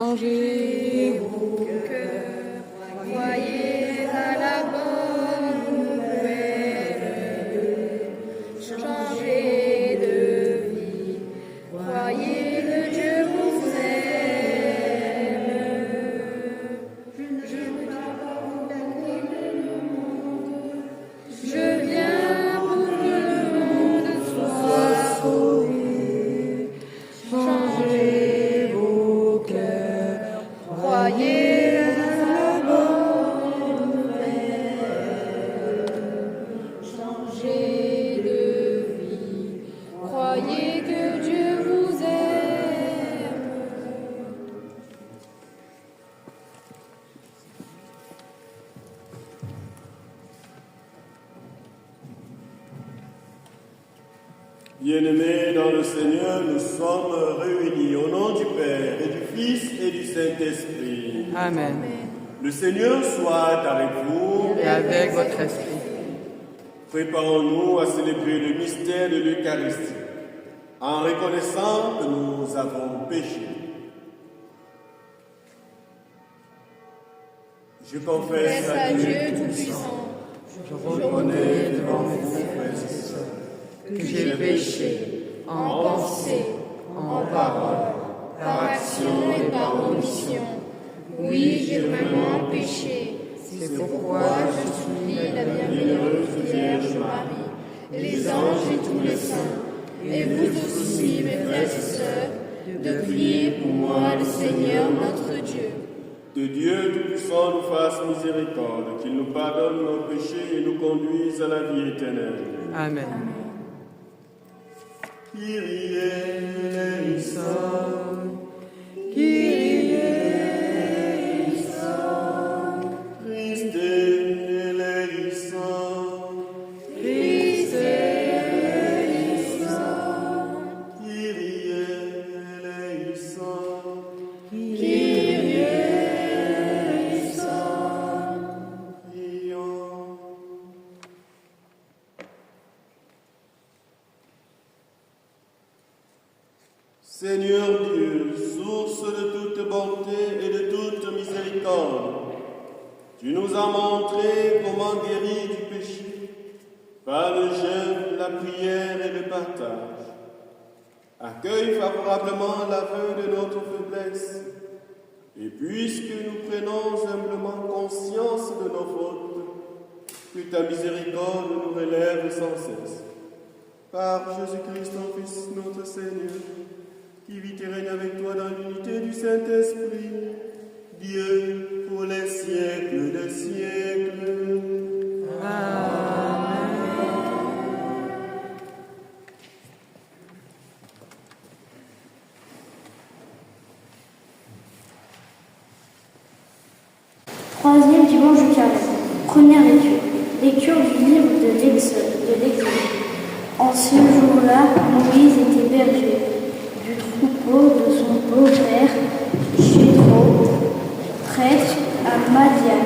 Changez vos cœurs, croyez à la bonne nouvelle. Changez de vie, croyez que Dieu vous aime. Je ne viens pas pour gagner le monde, je viens pour que le monde soit sauvé. Changez vos cœurs, croyez à la bonne nouvelle. Changez de vie, croyez que Dieu vous aime. Bien-aimés dans le Seigneur, nous sommes réunis au nom du Père et du Fils et du Saint-Esprit. Amen. Le Seigneur soit avec vous. Et avec votre esprit. Préparons-nous à célébrer le mystère de l'Eucharistie en reconnaissant que nous avons péché. Je confesse à Dieu Tout-Puissant, Je reconnais devant mes frères et sœurs que j'ai péché en pensée, en parole, par action et par omission. Oui, j'ai vraiment péché. C'est pourquoi Je supplie la bienheureuse Vierge Marie, les anges et tous les saints, et vous aussi, mes frères et sœurs, de prier pour moi, le Seigneur notre Dieu. Que Dieu Tout-Puissant nous fasse miséricorde, qu'il nous pardonne nos péchés et nous conduise à la vie éternelle. Amen. Kyrie eleison, Kyrie Christe eleison, Christ Kyrie eleison, prions. Seigneur Dieu, source de toute bonté et de toute miséricorde, tu nous as montré comment guérir du péché par le jeûne, la prière et le partage. Accueille favorablement l'aveu de notre faiblesse, et puisque nous prenons humblement conscience de nos fautes, que ta miséricorde nous relève sans cesse. Par Jésus-Christ, ton Fils, notre Seigneur, qui vit et règne avec toi dans l'unité du Saint-Esprit, Dieu, pour les siècles des siècles. Troisième dimanche du carême. Première lecture. Lecture du livre de l'Exode. En ce jour-là, Moïse était berger du troupeau de son beau-père, Jéthro, prêtre à Madian.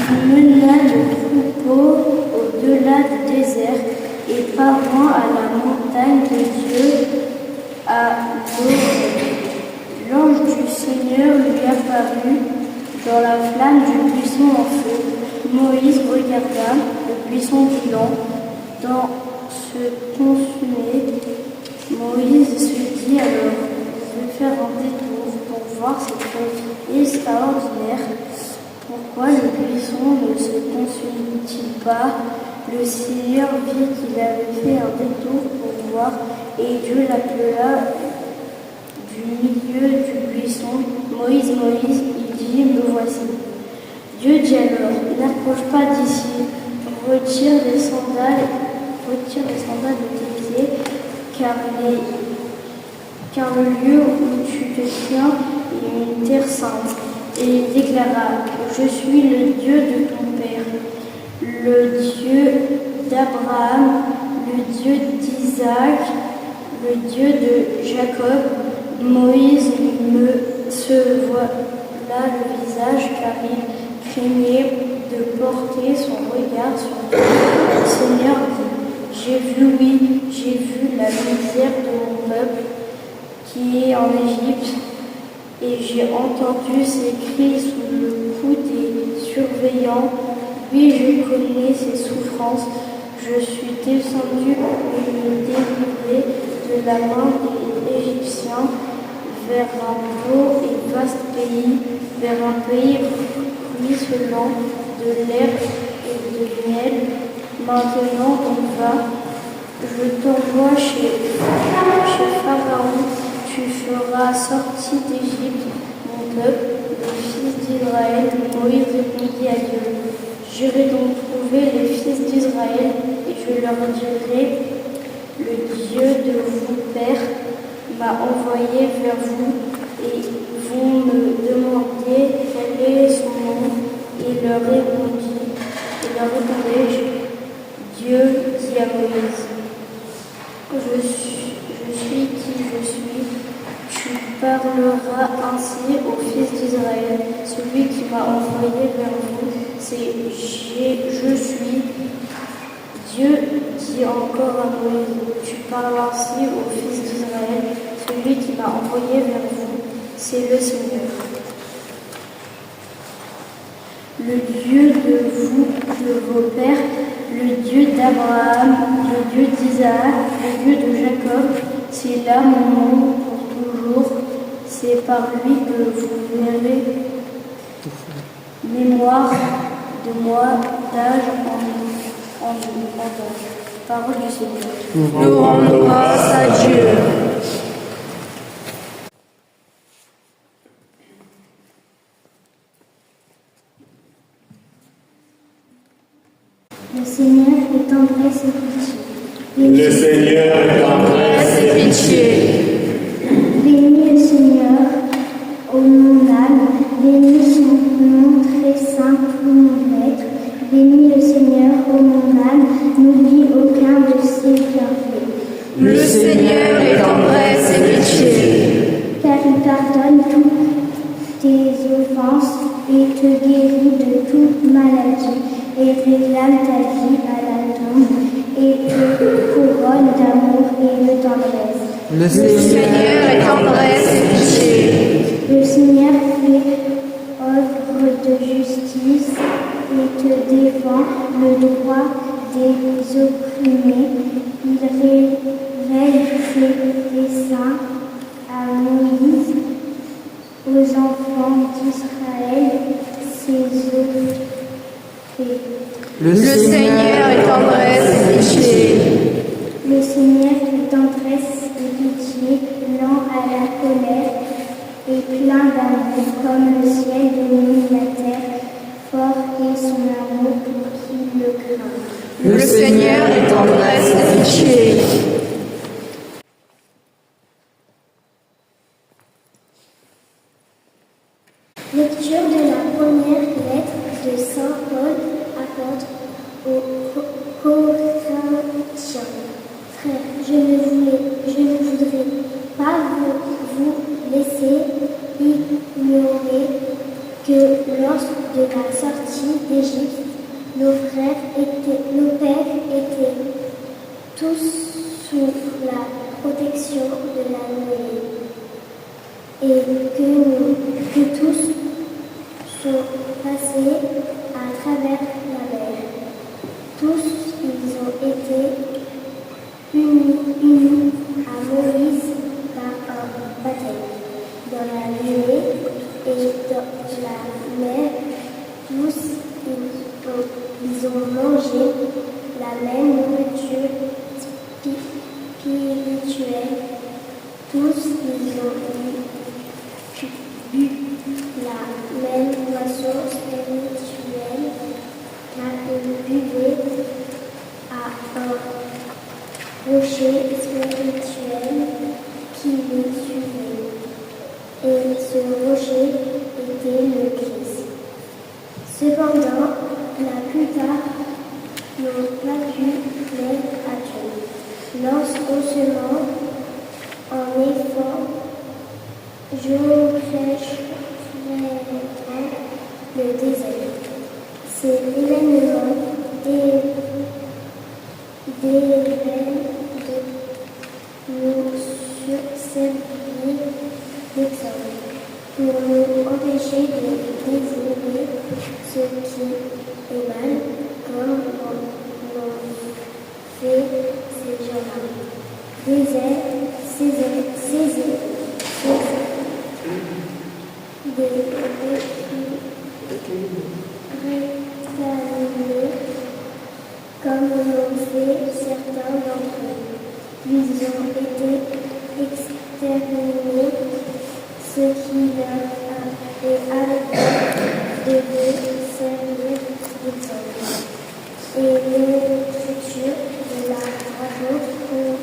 Il mena le troupeau au-delà du désert et parvint à la montagne de Dieu, à Horeb. L'ange du Seigneur lui apparut dans la flamme du buisson en feu. Moïse regarda le buisson brûlant dans se consumer. Moïse se dit alors, je vais faire un détour pour voir cette chose extraordinaire. Pourquoi le buisson ne se consume-t-il pas? Le Seigneur vit qu'il avait fait un détour pour voir, et Dieu l'appela du milieu du buisson. Moïse, Moïse, il dit, me voici. Dieu dit alors, n'approche pas d'ici, retire les sandales de tes pieds, car le lieu où tu te tiens est une terre sainte. Et il déclara, je suis le Dieu de ton père, le Dieu d'Abraham, le Dieu d'Isaac, le Dieu de Jacob. Moïse se voila le visage car il craignait de porter son regard sur Dieu. Le Seigneur dit, j'ai vu la misère de mon peuple qui est en Égypte, et j'ai entendu ses cris sous le coup des surveillants. Oui, je connais ses souffrances. Je suis descendu pour le délivrer de la main des Égyptiens vers un beau et vaste pays, vers un pays ruisselant de l'herbe et de miel. Maintenant, on va. Je t'envoie chez Pharaon. Tu feras sortir d'Égypte mon peuple, les fils d'Israël. Moïse répondit à Dieu. J'irai donc trouver les fils d'Israël et je leur dirai, le Dieu de vos pères m'a envoyé vers vous et vous me demandez quel est son nom et leur répondai-je, Dieu dit à Moïse, je suis qui je suis. Tu parleras ainsi aux fils d'Israël. Celui qui m'a envoyé vers vous, c'est je suis. Dieu dit encore à Moïse, tu parles ainsi aux fils d'Israël. Celui qui m'a envoyé vers vous, c'est le Seigneur. Le Dieu de vos pères, le Dieu d'Abraham, le Dieu d'Isaac, le Dieu de Jacob, c'est là mon nom pour toujours. C'est par lui que vous verrez mémoire de moi d'âge en âge. Parole du Seigneur. Nous rendons grâce à Dieu. Le Seigneur est tendresse et pitié. Le Seigneur est tendresse et pitié. Bénis le Seigneur, ô mon âme, bénis son nom très saint, tout mon être. Bénis le Seigneur, ô mon âme, n'oublie aucun de ses bienfaits. Le Seigneur est tendresse et pitié. Car il pardonne toutes tes offenses et te guérit de toute maladie, et réclame ta vie à la tombe, et te couronne d'amour et de tendresse. Le Seigneur est tendresse et pitié. Le Seigneur fait œuvre de justice et te défend le droit des opprimés. Il révèle ses desseins à Moïse, aux enfants d'Israël, ses œuvres. Le Seigneur est tendresse et pitié. Le Seigneur est tendresse et pitié, lent à la colère et plein d'amour, comme le ciel domine la terre, fort est son amour pour qui le craint. Le Seigneur est tendresse et pitié. Lecture de la première lettre de Saint Paul, apôtre aux Corinthiens. Frères, je ne voudrais pas vous laisser ignorer que lors de la sortie d'Égypte, nos pères étaient tous sous la protection de la nuée, et que tous sont passés à travers la mer. Tous ils ont été unis à Moïse par un baptême dans la nuée et dans la mer. Tous ils ont mangé la même nourriture spirituelle. Tous ils ont bu la même boisson spirituelle, car ils buvaient à un rocher spirituel qui les suivait. Et ce rocher était le Christ. Cependant, la plupart n'ont pas pu plaire à Dieu. Lorsqu'au en effet, je prêche le désert. C'est l'événement de nous servir d'exemple. pour nous empêcher de désirer ce qui est mal, comme l'ont fait ces gens-là. Comme l'ont fait certains d'entre eux. Ils ont été exterminés, ce qui leur a arrêté de servir d'exemple. Et l'écriture de la raconte pour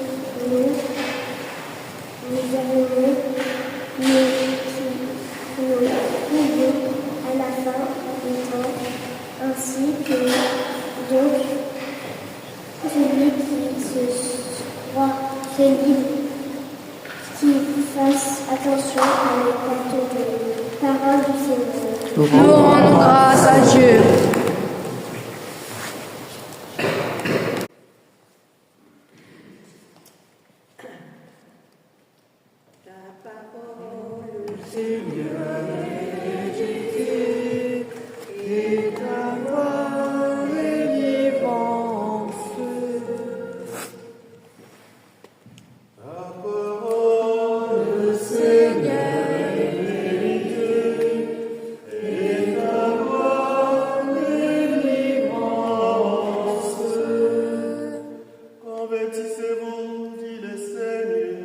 nous avons nous pouvons à la fin du temps, ainsi que donc celui qui se croit celui qui fasse attention à l'écoute des paroles du Seigneur. Nous rendons grâce à Dieu. Convertissez-vous, dit le Seigneur,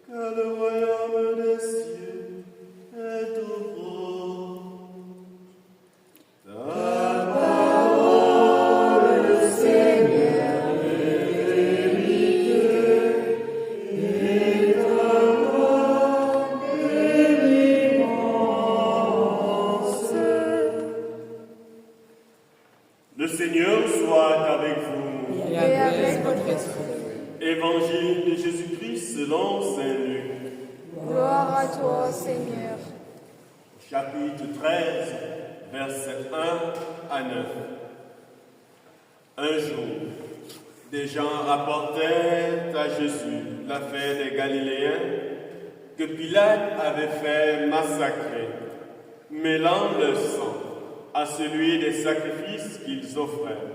car le royaume des cieux est au fond. Ta parole, Seigneur, est vérité, et ta parole est l'immense. Le Seigneur soit avec vous. Et avec votre esprit. Évangile de Jésus-Christ selon Saint Luc. Gloire à toi, Seigneur. Chapitre 13, versets 1 à 9. Un jour, des gens rapportèrent à Jésus l'affaire des Galiléens que Pilate avait fait massacrer, mêlant leur sang à celui des sacrifices qu'ils offraient.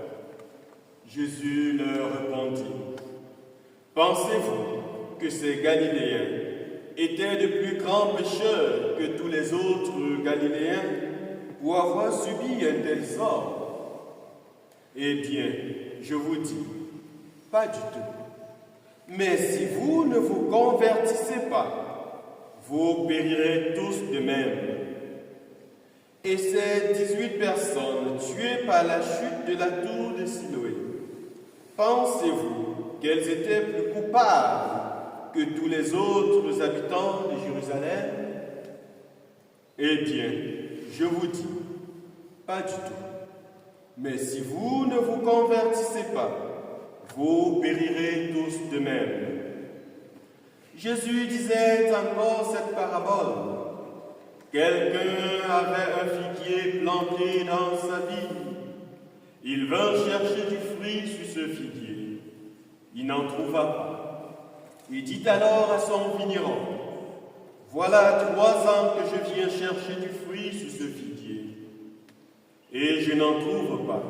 Jésus leur répondit, « Pensez-vous que ces Galiléens étaient de plus grands pécheurs que tous les autres Galiléens pour avoir subi un tel sort? Eh bien, je vous dis, pas du tout. Mais si vous ne vous convertissez pas, vous périrez tous de même. » Et ces 18 personnes tuées par la chute de la tour de Siloé, pensez-vous qu'elles étaient plus coupables que tous les autres habitants de Jérusalem? Eh bien, je vous dis, pas du tout. Mais si vous ne vous convertissez pas, vous périrez tous de même. Jésus disait encore cette parabole. Quelqu'un avait un figuier planté dans sa vigne. Il vint chercher du fruit sur ce figuier. Il n'en trouva pas. Il dit alors à son vigneron, « Voilà 3 ans que je viens chercher du fruit sur ce figuier, et je n'en trouve pas.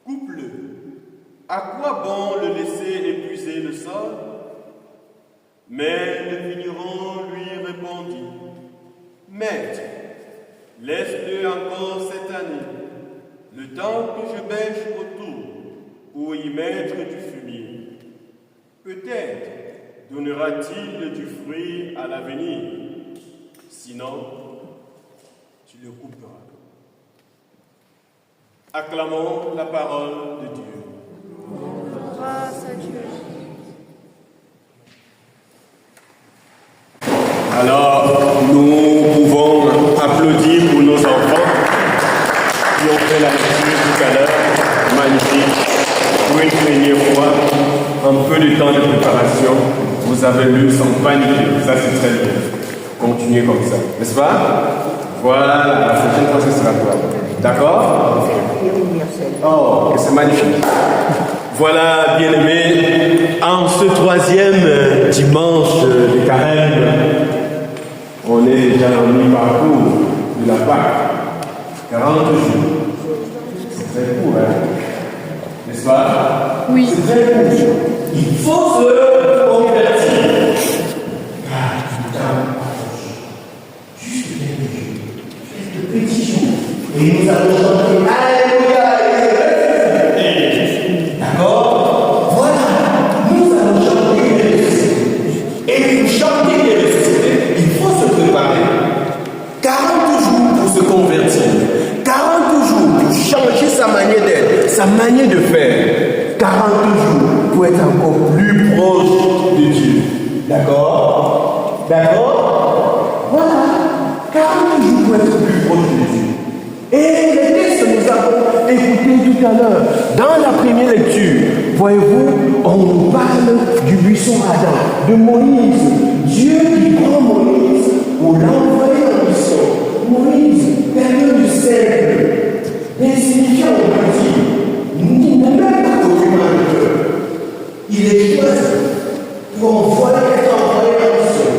Coupe-le. À quoi bon le laisser épuiser le sol? » Mais le vigneron lui répondit, « Maître, laisse-le encore cette année, le temps que je bêche autour, pour y mettre du fumier. Peut-être donnera-t-il du fruit à l'avenir, sinon tu le couperas. » Acclamons la parole de Dieu. Grâce à Dieu. Alors, nous pouvons applaudir pour nos enfants qui ont fait la lecture tout à l'heure. Magnifique. Pour une première fois, en peu de temps de préparation, vous avez lu sans paniquer. Ça, c'est très bien. Continuez comme ça. N'est-ce pas? Voilà, la prochaine fois, ce sera toi. D'accord? Oh, c'est magnifique. Voilà, bien-aimés, en ce 3e dimanche de carême, On est déjà dans le parcours de la Pâque. 40 jours. C'est très court, hein? N'est-ce pas? Oui. C'est très court. Il faut se convertir. Car le temps approche. Juste quelques petits jours. Et nous allons chanter Alléluia. D'accord? Voilà. Nous allons chanter les ressuscités. Et pour chanter les ressuscités, il faut se préparer. 40 jours pour se convertir. 40 jours pour changer sa manière d'être, sa manière de faire. 40 jours pour être encore plus proche de Dieu. D'accord? D'accord? Voilà. 40 jours pour être plus proche de Dieu. Et les textes que nous avons écoutés tout à l'heure, dans la première lecture, voyez-vous, on nous parle du buisson Adam, de Moïse. Dieu qui prend Moïse pour l'envoyer en mission. Moïse, quelqu'un du simple, insignifiant, on peut dire, il n'a même pas document de Dieu. Il est choisi pour envoyer être envoyé en mission.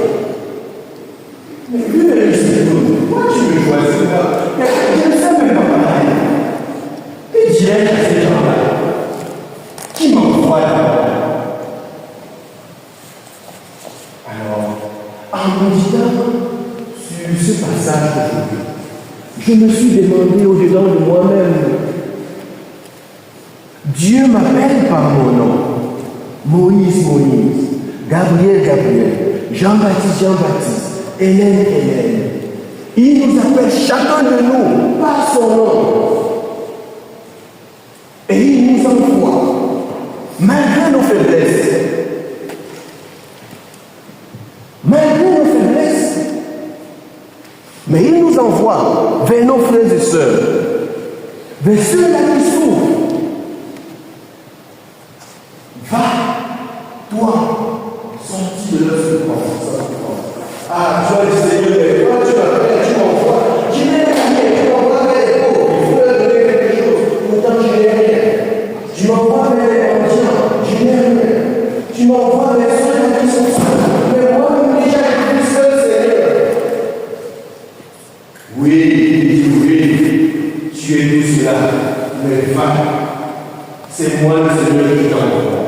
Mais lui, il dit, pourquoi tu me choisis pas? Je ne sais même pas parler. Et Dieu à ces gens-là, qui m'envoie là-bas? Alors, en méditant sur ce passage d'aujourd'hui, je me suis demandé au-dedans de moi-même, Dieu m'appelle par mon nom, Moïse, Moïse, Gabriel, Gabriel, Jean-Baptiste, Jean-Baptiste, Hélène, Hélène. Il nous appelle chacun de nous par son nom. Et il nous envoie, malgré nos faiblesses. Malgré nos faiblesses. Mais il nous envoie vers nos frères et sœurs, vers ceux-là qui souffrent. Va, toi, sorti de leur souffrance. Ah, toi le Seigneur, toi tu m'appelles, tu m'envoies. Je n'ai rien, tu m'envoies vers les pauvres. Il faut leur donner quelque chose. Pourtant, je n'ai rien. Tu m'envoies vers les mendiants. Je n'ai rien. Tu m'envoies vers ceux qui sont seuls. Mais moi-même, déjà, je suis seul, Seigneur. Oui, tu es tout cela. Mais va. C'est moi le Seigneur qui t'envoie.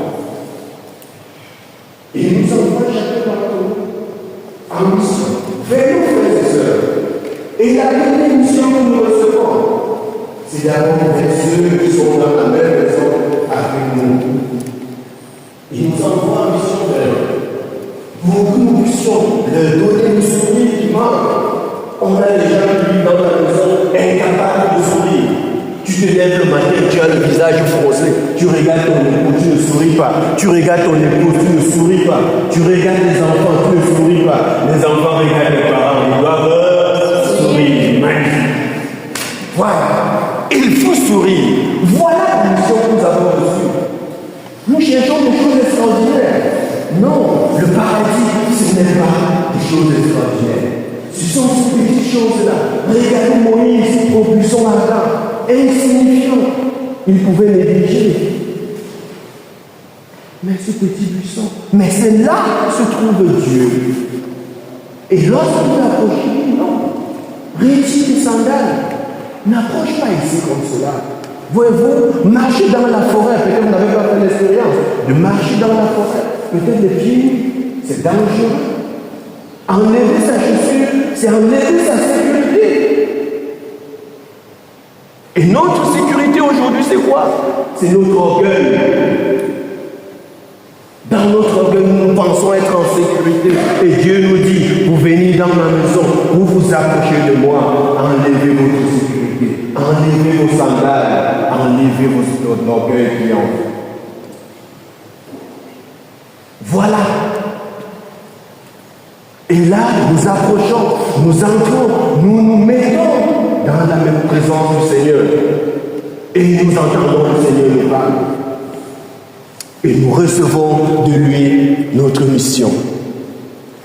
Et nous envoie chacun d'entre nous en mission vers nos frères et sœurs. Et la première mission que nous recevons, c'est d'abord vers ceux qui sont dans la même maison avec nous. Il nous envoie en mission vers eux pour que nous puissions leur donner le sourire qui manque. On a les gens qui vivent dans la maison incapables de sourire. Tu te lèves le matin, tu as le visage froncé, tu regardes ton époux, tu ne souris pas. Tu regardes ton épouse, tu ne souris pas. Tu regardes les enfants, tu ne souris pas. Les enfants regardent les parents, ils doivent sourire. Magnifique. Voilà. Il faut sourire. Voilà la mission que nous avons reçue. Nous cherchons des choses extraordinaires. Non, le paradis, ce n'est pas des choses extraordinaires. Ce sont ces petites choses-là. Regardez Moïse au buisson ardent. Insignifiant, il pouvait négliger. Mais ce petit buisson, mais c'est là que se trouve Dieu. Et lorsqu'il approche, non, retire les sandales, n'approche pas ici comme cela. Voyez-vous, marcher dans la forêt, peut-être vous n'avez pas fait l'expérience de marcher dans la forêt, peut-être les pieds, c'est dangereux. Enlever sa chaussure, c'est enlever sa sécurité. Et notre sécurité aujourd'hui, c'est quoi? C'est notre orgueil. Dans notre orgueil, nous pensons être en sécurité. Et Dieu nous dit, vous venez dans ma maison, vous vous approchez de moi, enlevez votre sécurité, enlevez vos sandales, enlevez votre orgueil qui en vous. Voilà. Et là, nous approchons, nous entrons, nous nous mettons dans la même présence du Seigneur. Et nous entendons le Seigneur nous parle. Et nous recevons de lui notre mission.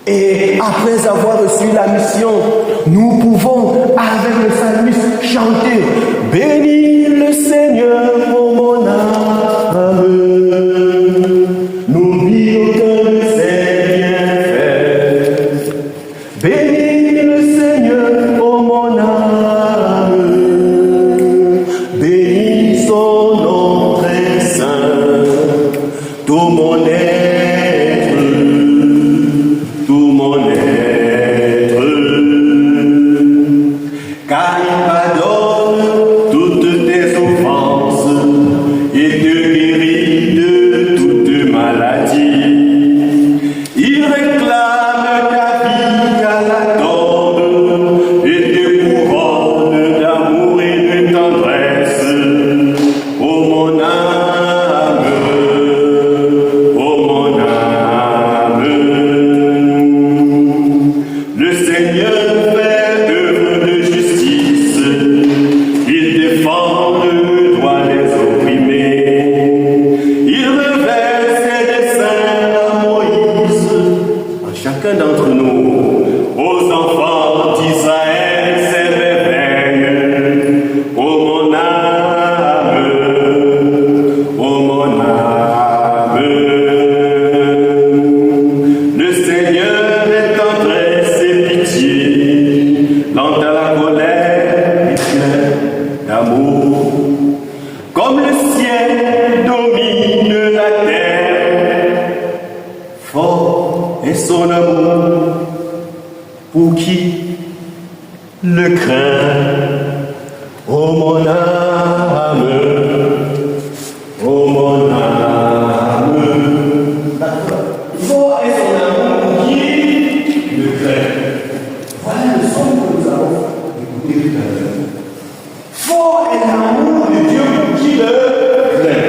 Et après avoir reçu la mission, nous pouvons, avec le psalmiste, chanter « Bénis le Seigneur, ô mon âme, n'oublie aucun de ses bienfaits. Bénis mon âme. Le Seigneur est tendresse et pitié, lent à la colère et plein d'amour. Comme le ciel domine la terre, fort est son amour pour qui le craint. Oh mon âme, oh mon âme, fort est son amour pour qui le craint. Voilà le son que nous avons écouté tout à l'heure. Fort est l'amour de Dieu pour qui le craint.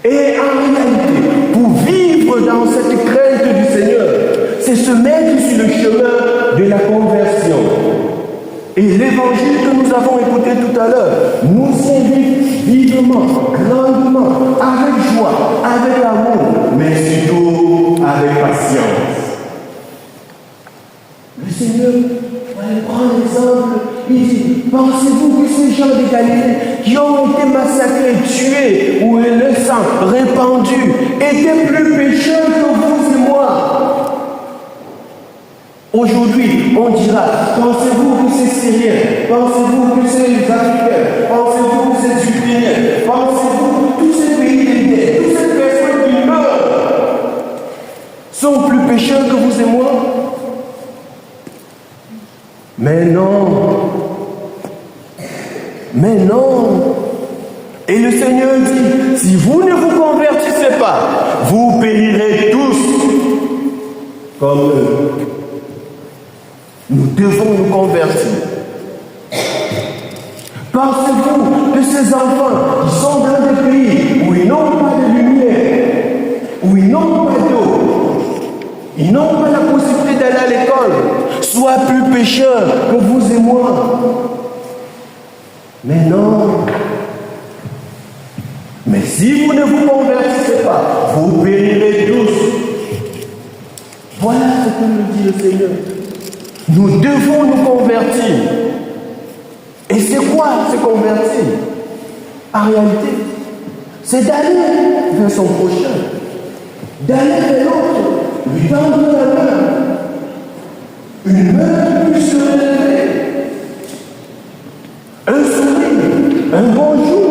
Et en réalité, pour vivre dans cette crainte du Seigneur, c'est se mettre sur le chemin de la conversion. Et l'évangile que nous avons écouté tout à l'heure nous invite vivement, grandement, avec joie, avec amour, mais surtout avec patience. Le Seigneur, on va prendre l'exemple, il dit, pensez-vous que ces gens de Galilée qui ont été massacrés, tués, ou le sang répandu, étaient plus pécheurs que vous et moi? Aujourd'hui, on dira, pensez-vous que c'est Syriens, pensez-vous que c'est Africains, pensez-vous que c'est Ukrainiens, pensez-vous que tous ces pays d'Éden, toutes ces personnes qui meurent sont plus pécheurs que vous et moi? Mais non. Mais non. Et le Seigneur dit, si vous ne vous convertissez pas, vous périrez tous comme eux. Nous devons nous convertir. Pensez-vous que ces enfants qui sont dans des pays où ils n'ont pas de lumière, où ils n'ont pas d'eau, ils n'ont pas la possibilité d'aller à l'école, soient plus pécheurs que vous et moi? Mais non. Mais si vous ne vous convertissez pas, vous périrez tous. Voilà ce que nous dit le Seigneur. Nous devons nous convertir. Et c'est quoi se convertir? En réalité, c'est d'aller vers son prochain, d'aller vers l'autre, lui tendre la main. Une main qui puisse se relever. Un sourire, un bonjour.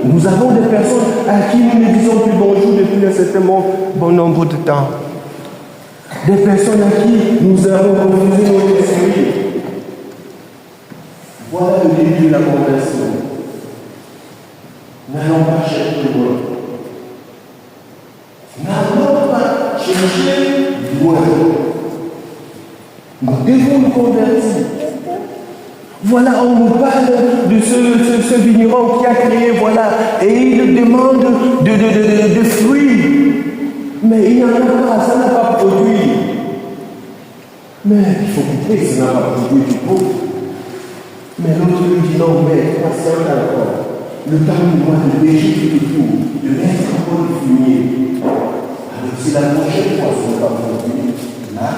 Nous avons des personnes à qui nous ne disons plus bonjour depuis un certain bon nombre de temps. Des personnes à qui nous avons refusé notre sourire. Voilà le début de la conversion. N'allons pas chercher loin. N'allons pas chercher loin. Nous devons nous convertir. Voilà, on nous parle de ce vigneron qui a créé, voilà, et il demande de fruits. Mais il n'en a pas, ça n'a pas produit. Mais il faut couper, ça n'a pas produit du coup. Mais l'autre lui dit non, mais patiente encore. Le temps pour moi de lécher tout, de mettre encore le fumier. Alors c'est la prochaine fois que ça n'a pas produit. Là,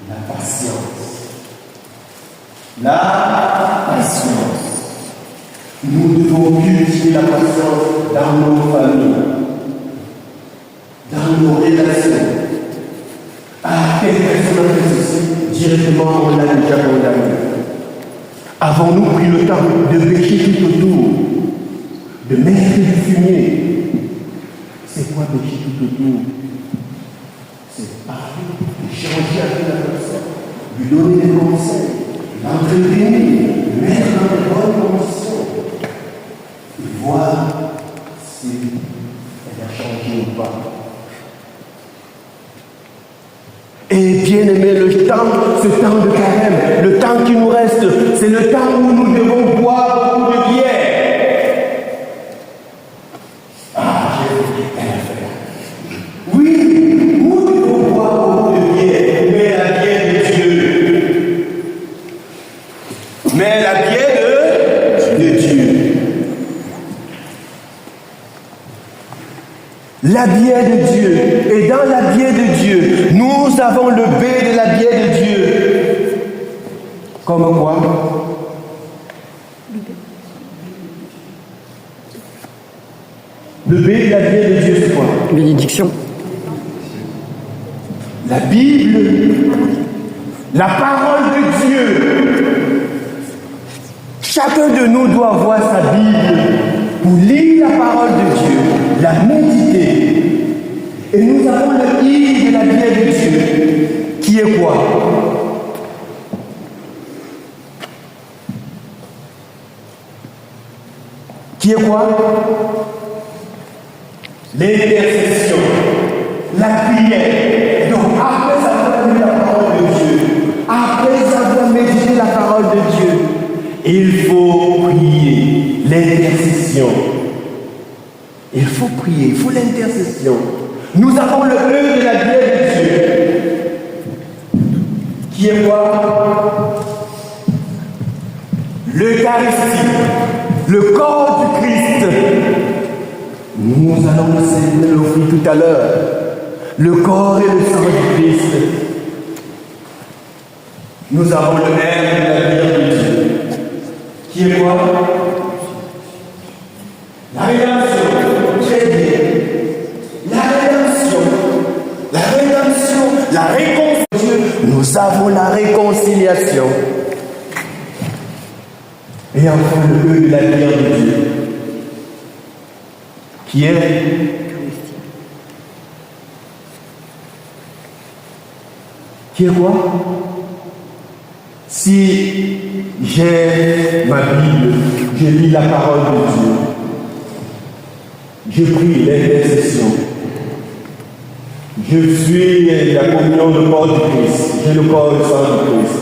la patience. La patience. Nous devons cultiver la patience dans nos familles, dans nos relations. Ah, quelle personne a fait ceci? Directement, on l'a déjà condamné. Avons-nous pris le temps de bêcher tout autour, de mettre du fumier? C'est quoi bêcher tout autour? C'est parler, échanger avec la personne, lui donner des conseils, l'entretenir, mettre dans de bonnes conditions et voir si elle a changé ou pas. Et bien aimé, le temps, ce temps de carême, le temps qui nous reste, c'est le temps où nous devons boire beaucoup de bière. Ah, oui, nous devons boire beaucoup de bière, mais la bière de Dieu. Mais la bière de Dieu. La bière de Dieu. Et dans la bière de Dieu, nous avons le B de la bière de Dieu. Comme quoi? Le B de la vie de Dieu, c'est quoi? Bénédiction. La Bible, la parole de Dieu. Chacun de nous doit avoir sa Bible pour lire la parole de Dieu, la méditer. Et nous avons le I de la vie de Dieu, qui est quoi? Qui est quoi? L'intercession, la prière. Donc, après avoir lu la parole de Dieu, après avoir médité la parole de Dieu, il faut prier. L'intercession. Il faut prier, il faut l'intercession. Nous avons le E de la vie de Dieu. Qui est quoi? L'Eucharistie, le corps du Christ. Nous allons l'offrir tout à l'heure. Le corps et le sang du Christ. Nous avons le M de la vie de Dieu. Qui est quoi? La rédemption. Très bien. La rédemption. La rédemption. La réconciliation. Nous avons la réconciliation. Et enfin le E de la vie de Dieu. Qui est quoi? Si j'ai ma Bible, je lis la parole de Dieu, je prie l'intercession, je suis la communion de corps du Christ, j'ai le corps et le sang du Christ,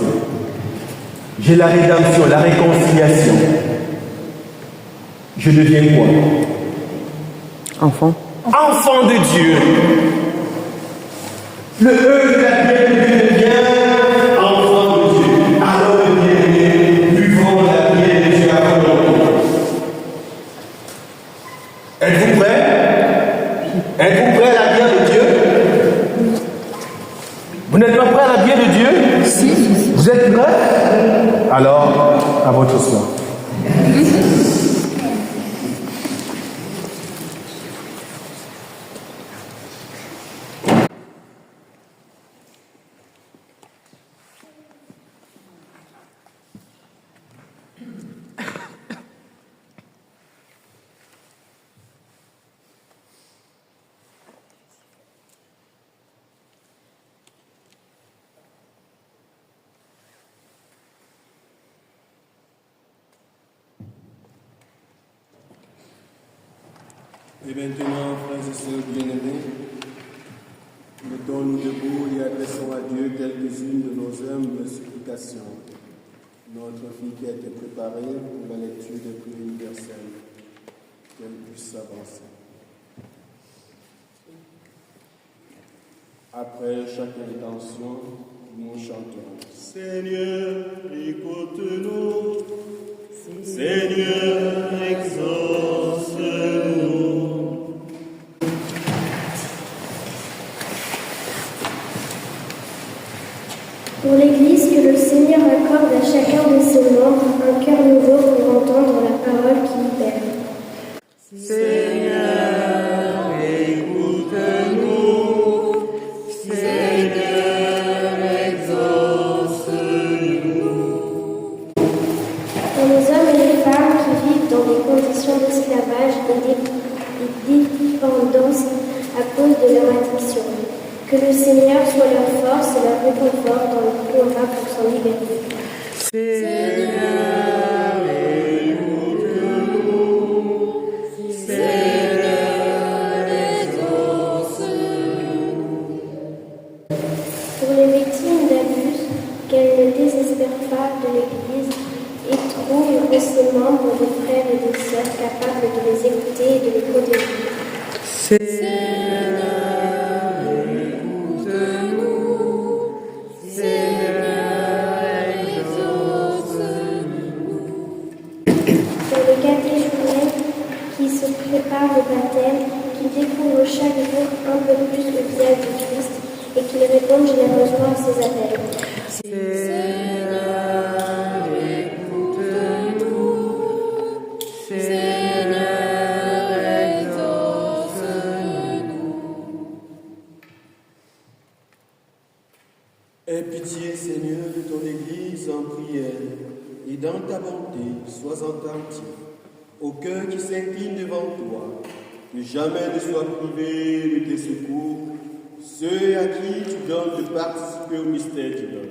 j'ai la rédemption, la réconciliation, je deviens quoi? Enfant. Enfant de Dieu. Le E de la vie de Dieu devient enfant de Dieu. Alors le bien-aimé, buvons la vie de Dieu à volonté. Êtes-vous prêts? Êtes-vous prêts à la vie de Dieu? Vous n'êtes pas prêts à la vie de Dieu? Si. Vous êtes prêts? Alors, à votre soin. Et maintenant, frères et sœurs bien-aimés, mettons-nous debout et adressons à Dieu quelques-unes de nos humbles supplications. Notre fille qui a été préparée pour la lecture des prières universelles, qu'elle puisse s'avancer. Après chaque intention, nous chantons. Seigneur, écoute-nous. Seigneur, exauce-nous. Pour l'Église, que le Seigneur accorde à chacun de ses membres un cœur nouveau pour entendre la parole qui libère. Seigneur, écoute-nous. Seigneur, exauce-nous. Pour les hommes et les femmes qui vivent dans des conditions d'esclavage et dépendance à cause de leur addiction, que le Seigneur soit leur force et leur réconfort dans le combat pour s'en libérer. Seigneur, écoute-nous. Seigneur, exauce-nous. Pour les victimes d'abus, qu'elles ne désespèrent pas de l'Église et trouvent en ses membres des frères et des sœurs capables de les écouter et de les protéger. Seigneur, écoute-nous. Seigneur, exauce-nous. Pour les catéchumènes qui se préparent au baptême, qui découvrent chaque jour un peu plus le visage du Christ et qui répondent généreusement à ses appels. Seigneur, écoute-nous. Seigneur, exauce-nous. prière et dans ta bonté, sois attentif au cœur qui s'incline devant toi, que jamais ne soient privés de tes secours, ceux à qui tu donnes de participer au mystère divin.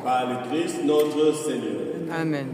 Par le Christ notre Seigneur. Amen.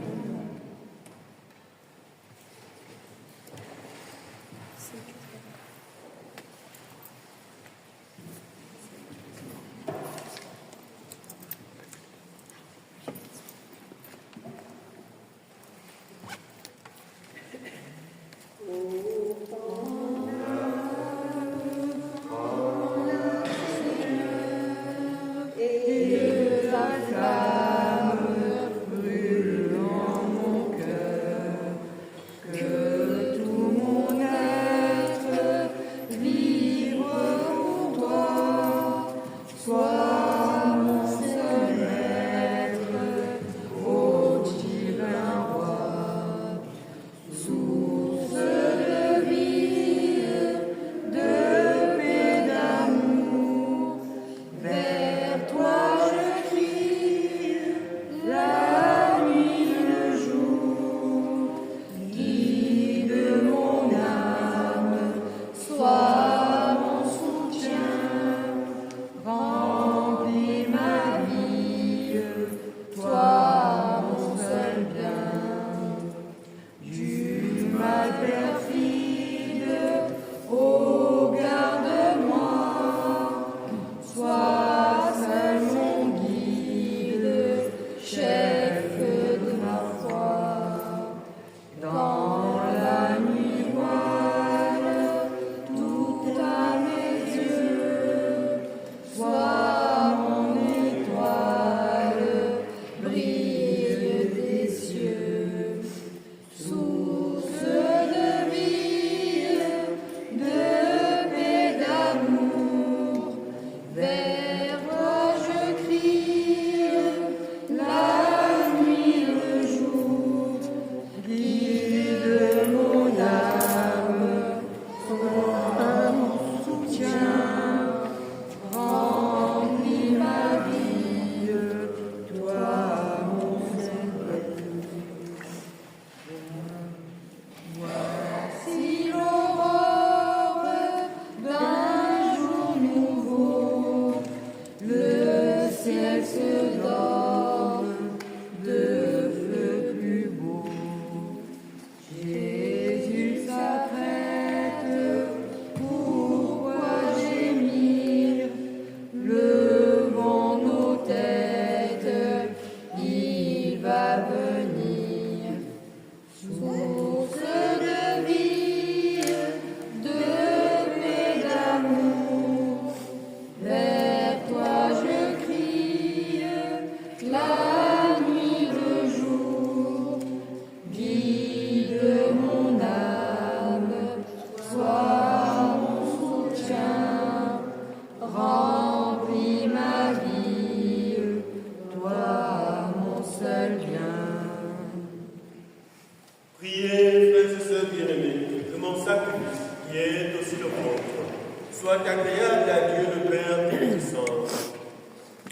soit agréable à Dieu le Père Tout-Puissant.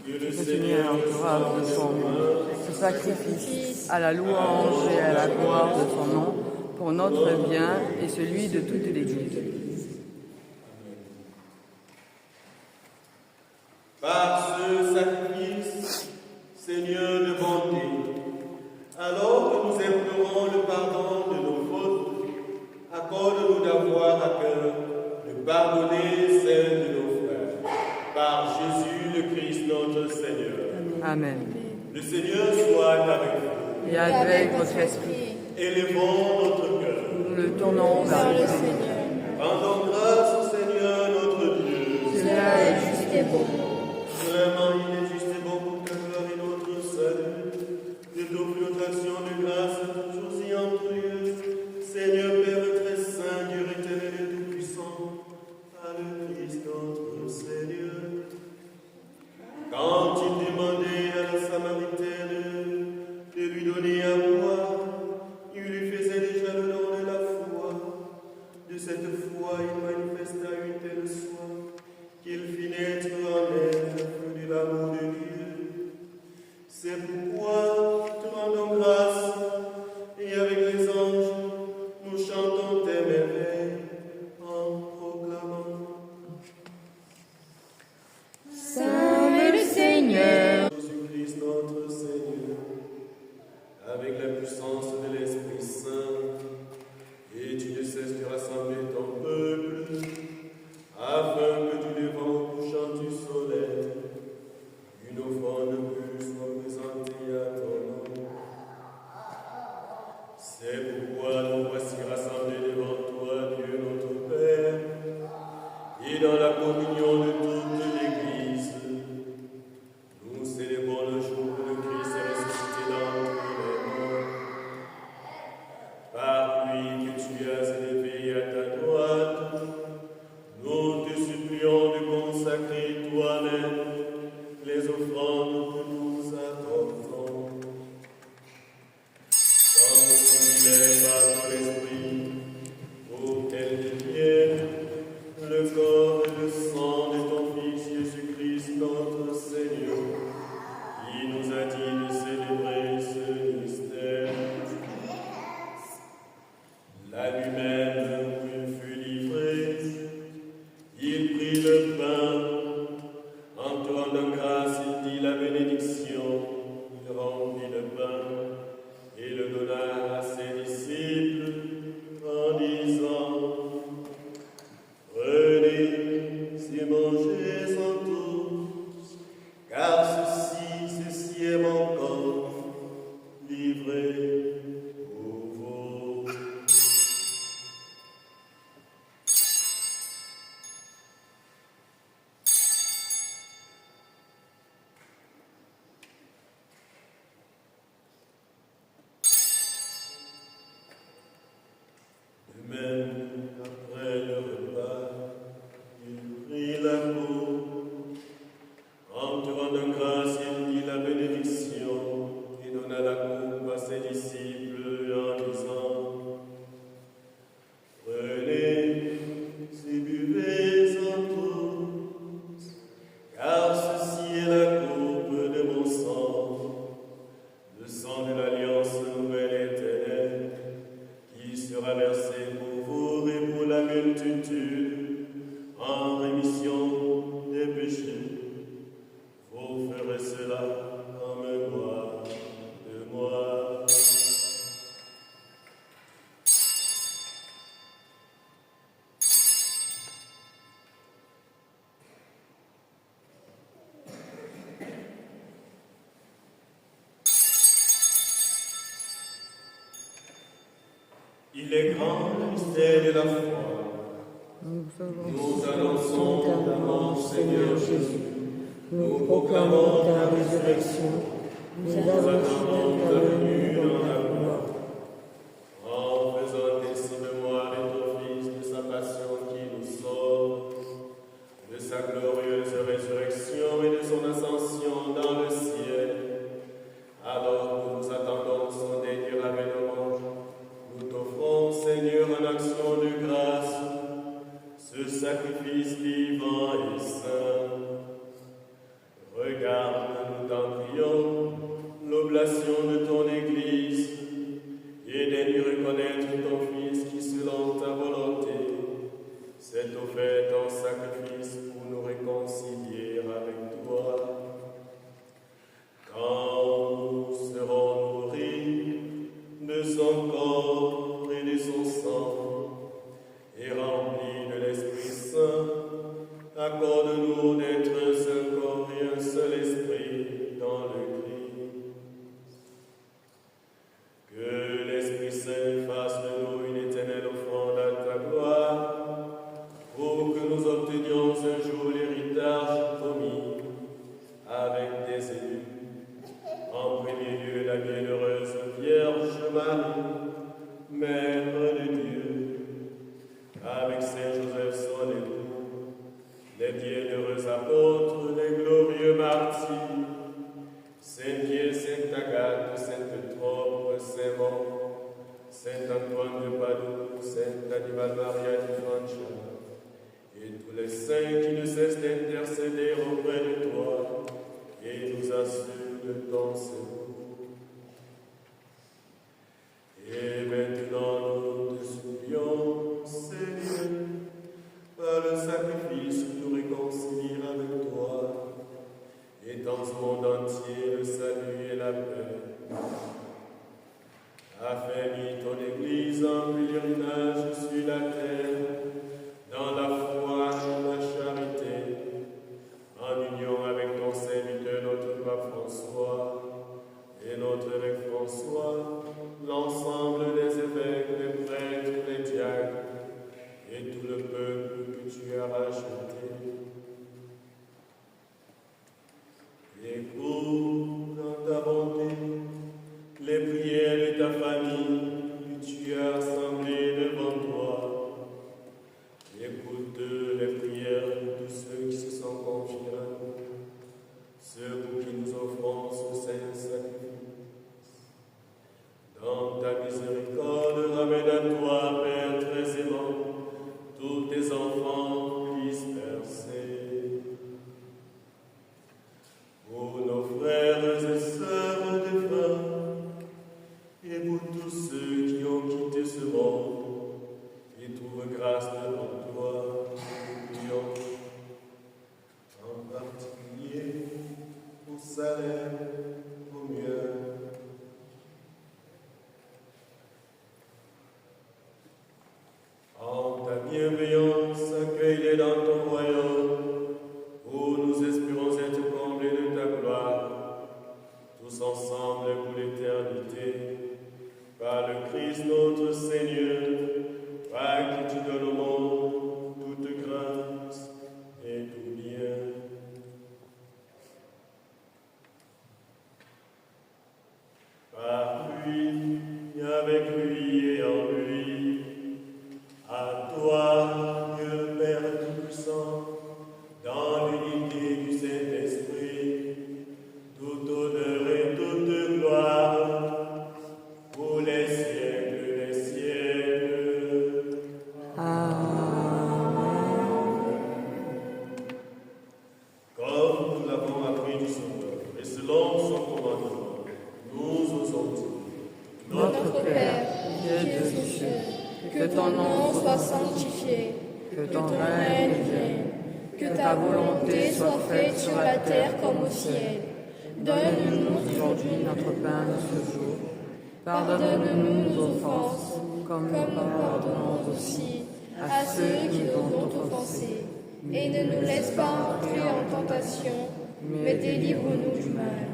Que le Seigneur entourage de son nom, ce sacrifice à la louange et à la gloire de son nom, pour notre bien et celui de toute l'Église. Par ce sacrifice, Seigneur de bonté, alors que nous implorons le pardon de nos fautes, accorde-nous d'avoir à cœur de pardonner celles de nos frères. Par Jésus le Christ notre Seigneur. Amen. Le Seigneur soit avec vous. Et avec votre esprit, Élevons notre cœur. nous le tournons vers le Seigneur. Rendons grâce au Seigneur notre Dieu. Cela est juste et bon. Vraiment, il est juste et bon pour ta gloire et notre salut. De toute notre action de grâce, toujours et entre Dieu. Seigneur Père très saint, Dieu éternel et tout-puissant, par le Christ notre Seigneur. Quand il demandait à la Samaritaine de lui donner à boire, il lui faisait déjà le don de la foi. De cette foi, il manifesta une telle soif qu'il fit naître en elle le feu de l'amour de Dieu. C'est pourquoi, dans la communion de toute l'Église, nous célébrons le jour où le Christ est ressuscité d'entre les morts. Par lui que tu as élevé à ta droite, nous te supplions de consacrer toi-même les offrandes que nous apportons. Sanctifie-les par ton esprit, pour qu'elles deviennent le corps et le sang de ton Fils Jésus-Christ, notre Seigneur, qui nous a dit de célébrer ce mystère. La nuit même où il fut livré, il prit le pain, en te rendant grâce, il dit la bénédiction, il rendit le pain et le donna à ses disciples en disant: prenez et mangez-en tous, car ceci est mon corps livré pour vous. De même, après le repas, il prit la coupe. En te rendant grâce, il dit la bénédiction et donna la coupe à ses disciples en disant: prenez et buvez-en tous, car ceci est la coupe de mon sang, le sang de l'alliance nouvelle et éternelle, qui sera versé pour vous et pour la multitude en rémission des péchés. Vous ferez cela en mémoire de moi. Il est grand le mystère de la foi. Nous annonçons ta mort, Seigneur Jésus. Nous proclamons ta résurrection. Nous attendons ta venue dans la gloire. En faisant ainsi mémoire de ton Fils, de sa passion qui nous sauve, de sa glorieuse résurrection et de son ascension dans le ciel, alors que nous attendons son dernier avènement, nous t'offrons, Seigneur, en action de grâce, ce sacrifice vivant et saint. Regarde, nous t'en prions, l'oblation de ton Église, et daignes reconnaître ton Fils qui, selon ta volonté, s'est offert en sacrifice pour nous réconcilier avec toi. Quand nous serons nourris de son corps et de son sang, et remplis de l'Esprit Saint, accorde-nous d'être un seul corps et un seul esprit dans le Christ. Que l'Esprit Saint fasse de nous une éternelle offrande à ta gloire, pour que nous obtenions un jour l'héritage promis avec des élus. En premier lieu, la bienheureuse Vierge Marie, Mère de Dieu, avec Saint Joseph son époux, les bienheureux apôtres, les glorieux martyrs, Saint Pierre, Sainte Agathe, Sainte Trope, Saint Maur, Saint Antoine de Padoue, Saint Annibale Maria di Francia, et tous les saints qui ne cessent d'intercéder auprès de toi et nous assurent de ton secours. Et maintenant nous te supplions, Seigneur, par le sacrifice nous réconcilier avec toi, et dans ce monde entier le salut et la paix. Affermis ton Église en pèlerinage sur la terre, dans la foi et la charité, en union avec ton serviteur, notre pape François, et notre évêque François, l'ensemble des évêques, des prêtres, des diacres, et tout le peuple que tu as racheté. veiller dans ton royaume, où nous espérons être comblés de ta gloire, tous ensemble pour l'éternité, par le Christ notre Seigneur, par qui tu donnes au monde toute grâce et tout bien. Par lui, avec lui et en lui, à toi, Dieu Père Tout-Puissant, dans l'unité du Saint-Esprit, tout honneur et toute gloire, pour les siècles des siècles. Comme nous l'avons appris du Sauveur, et selon son commandement, nous osons dire: Notre Père, qui es aux cieux, que ton nom soit sanctifié, que ton règne vienne, que ta volonté soit faite sur la terre comme au ciel. Donne-nous aujourd'hui notre pain de ce jour. Pardonne-nous nos offenses, comme nous pardonnons aussi à ceux qui nous ont offensés. Et ne nous laisse pas entrer en tentation, mais délivre-nous du mal.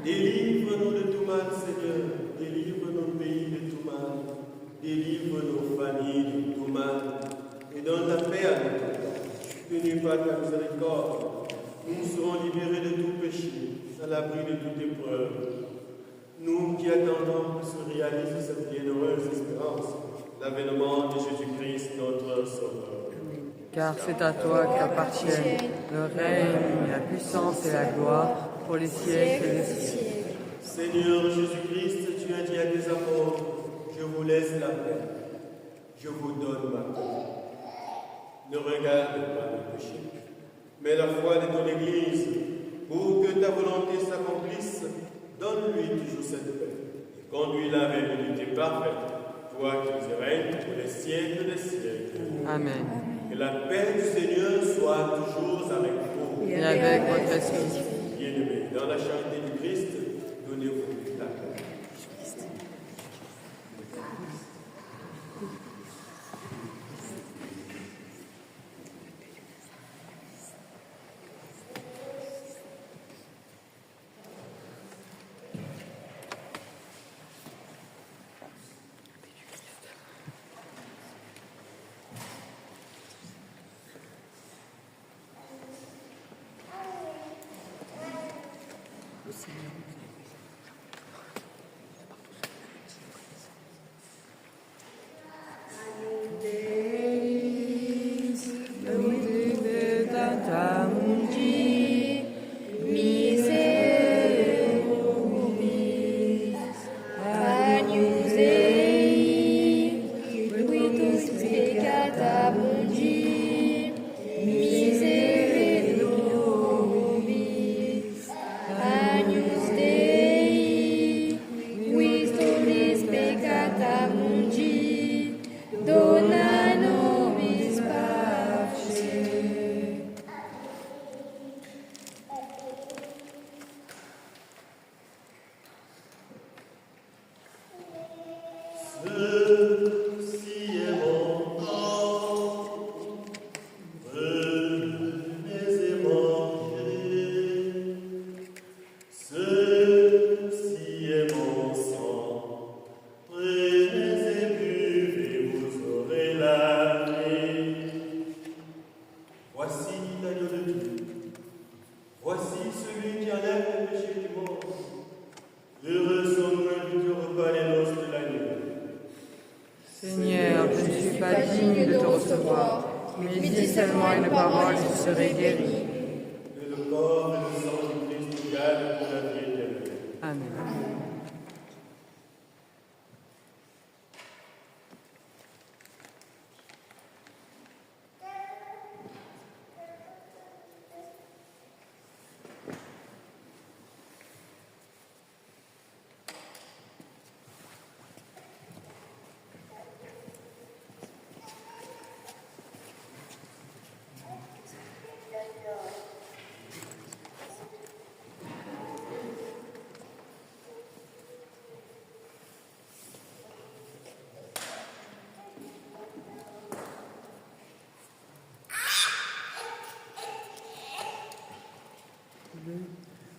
Délivre-nous de tout mal, Seigneur. Délivre nos pays de tout mal. Délivre nos familles de tout mal. Et donne la paix à nous. Tenu par ta miséricorde, nous serons libérés de tout péché, à l'abri de toute épreuve. Nous qui attendons que se réalise cette bienheureuse espérance, l'avènement de Jésus-Christ, notre Sauveur. Car c'est à toi qu'appartiennent le règne, la puissance et la gloire pour les siècles des siècles. Seigneur Jésus-Christ, tu as dit à tes apôtres: je vous laisse la paix, je vous donne ma paix. Ne regarde pas le péché, mais la foi de ton Église, pour que ta volonté s'accomplisse. Donne-lui toujours cette paix et conduis-la vers l'unité parfaite, toi qui règnes pour les siècles des siècles. Amen. Que la paix du Seigneur soit toujours avec vous. Et avec votre esprit. Bien-aimés, dans la charité du Christ, donnez-vous la paix.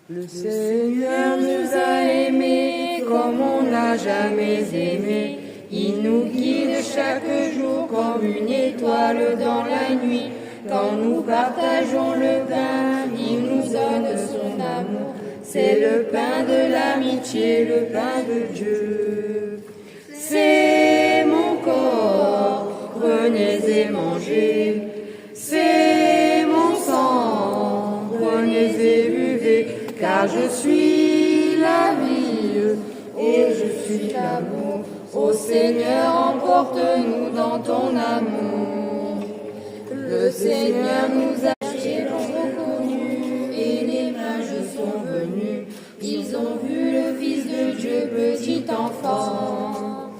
Le Seigneur nous a aimés comme on n'a jamais aimé. Il nous guide chaque jour comme une étoile dans la nuit. Quand nous partageons le pain, il nous donne son amour. C'est le pain de l'amitié, le pain de Dieu. C'est mon corps, prenez et mangez. C'est mon sang, prenez et buvez. Car je suis la vie et je suis l'amour. Ô Seigneur, emporte-nous dans ton amour. Le Seigneur nous a reconnus et les mages sont venus. Ils ont vu le Fils de Dieu, petit enfant.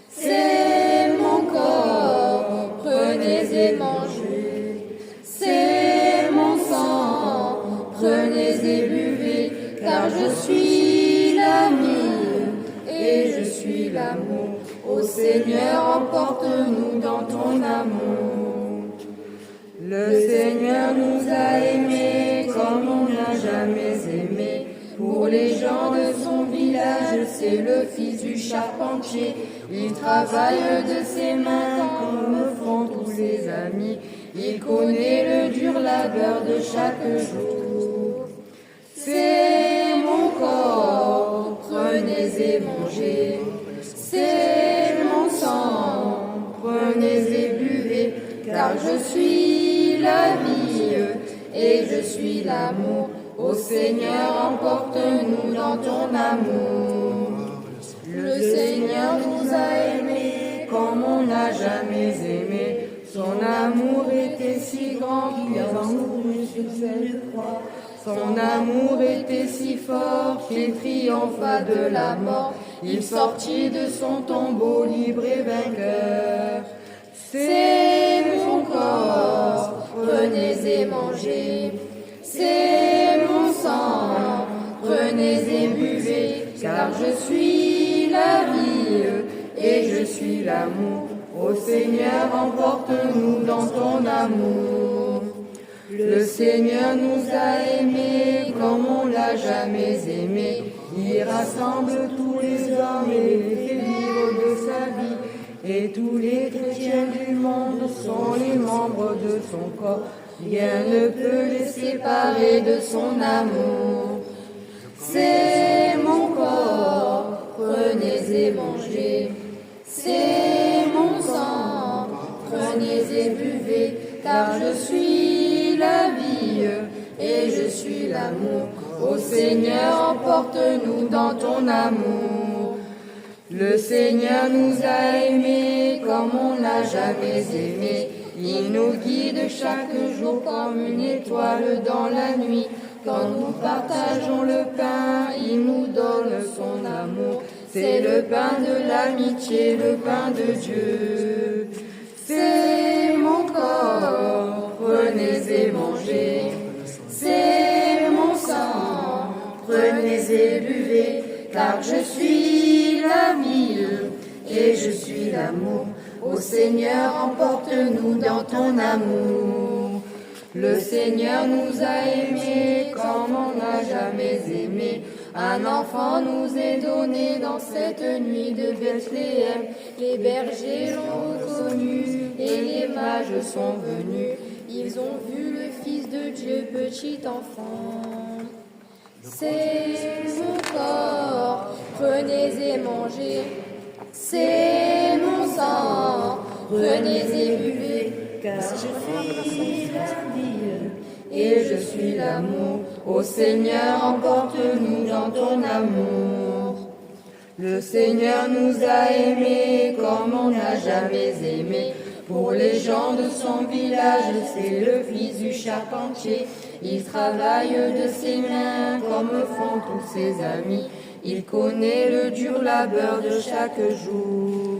C'est mon corps, prenez et mangez. C'est mon sang, prenez et buvez. Car je suis l'ami et je suis l'amour. Ô Seigneur, emporte-nous dans ton amour. Le Seigneur nous a aimés comme on n'a jamais aimé. Pour les gens de son village, c'est le fils du charpentier. Il travaille de ses mains comme le font tous ses amis. Il connaît le dur labeur de chaque jour. C'est mon corps, prenez et mangez. C'est mon sang, prenez et buvez. Car je suis la vie et je suis l'amour. Ô Seigneur, emporte-nous dans ton amour. Le Seigneur nous a aimés comme on n'a jamais aimé. Son amour était si grand qu'il a mouru sur cette croix. Son amour était si fort qu'il triompha de la mort. Il sortit de son tombeau libre et vainqueur. C'est mon corps, prenez et mangez. C'est mon sang, prenez et buvez. Car je suis la vie et je suis l'amour. Ô Seigneur, emporte-nous dans ton amour. Le Seigneur nous a aimés comme on l'a jamais aimé. Il rassemble tous les hommes et les fait vivre de sa vie. Et tous les chrétiens du monde sont les membres de son corps. Rien ne peut les séparer de son amour. C'est mon corps, prenez et mangez. C'est mon sang, prenez et buvez. Car je suis la vie et je suis l'amour. Ô Seigneur, emporte-nous dans ton amour. Le Seigneur nous a aimés comme on n'a jamais aimé. Il nous guide chaque jour comme une étoile dans la nuit. Quand nous partageons le pain, il nous donne son amour. C'est le pain de l'amitié, le pain de Dieu. C'est mon corps, prenez et mangez. C'est mon sang, prenez et buvez. Car je suis la vie et je suis l'amour. Ô Seigneur, emporte-nous dans ton amour. Le Seigneur nous a aimés comme on n'a jamais aimé. Un enfant nous est donné dans cette nuit de Bethléem. Les bergers l'ont reconnu et les mages sont venus. Ils ont vu le Fils de Dieu, petit enfant. C'est mon corps, prenez et mangez. C'est mon sang, prenez et buvez. Car je suis la vie et je suis l'amour. Ô Seigneur, emporte-nous dans ton amour. Le Seigneur nous a aimés comme on n'a jamais aimé. Pour les gens de son village, c'est le fils du charpentier. Il travaille de ses mains comme font tous ses amis. Il connaît le dur labeur de chaque jour.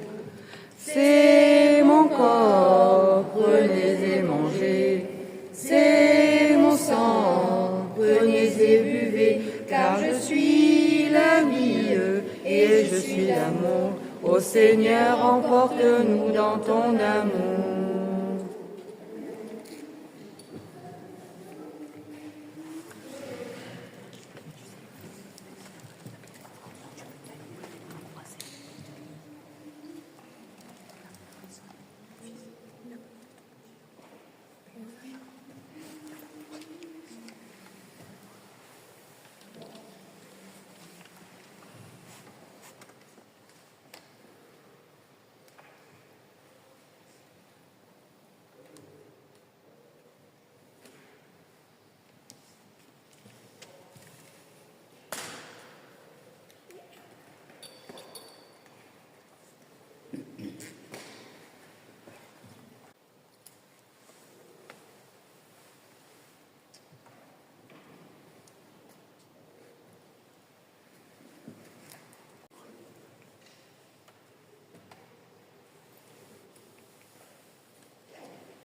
C'est mon corps, prenez et mangez. C'est mon sang, prenez et buvez. Car je suis la vie et je suis l'amour. Ô Seigneur, emporte-nous dans ton amour.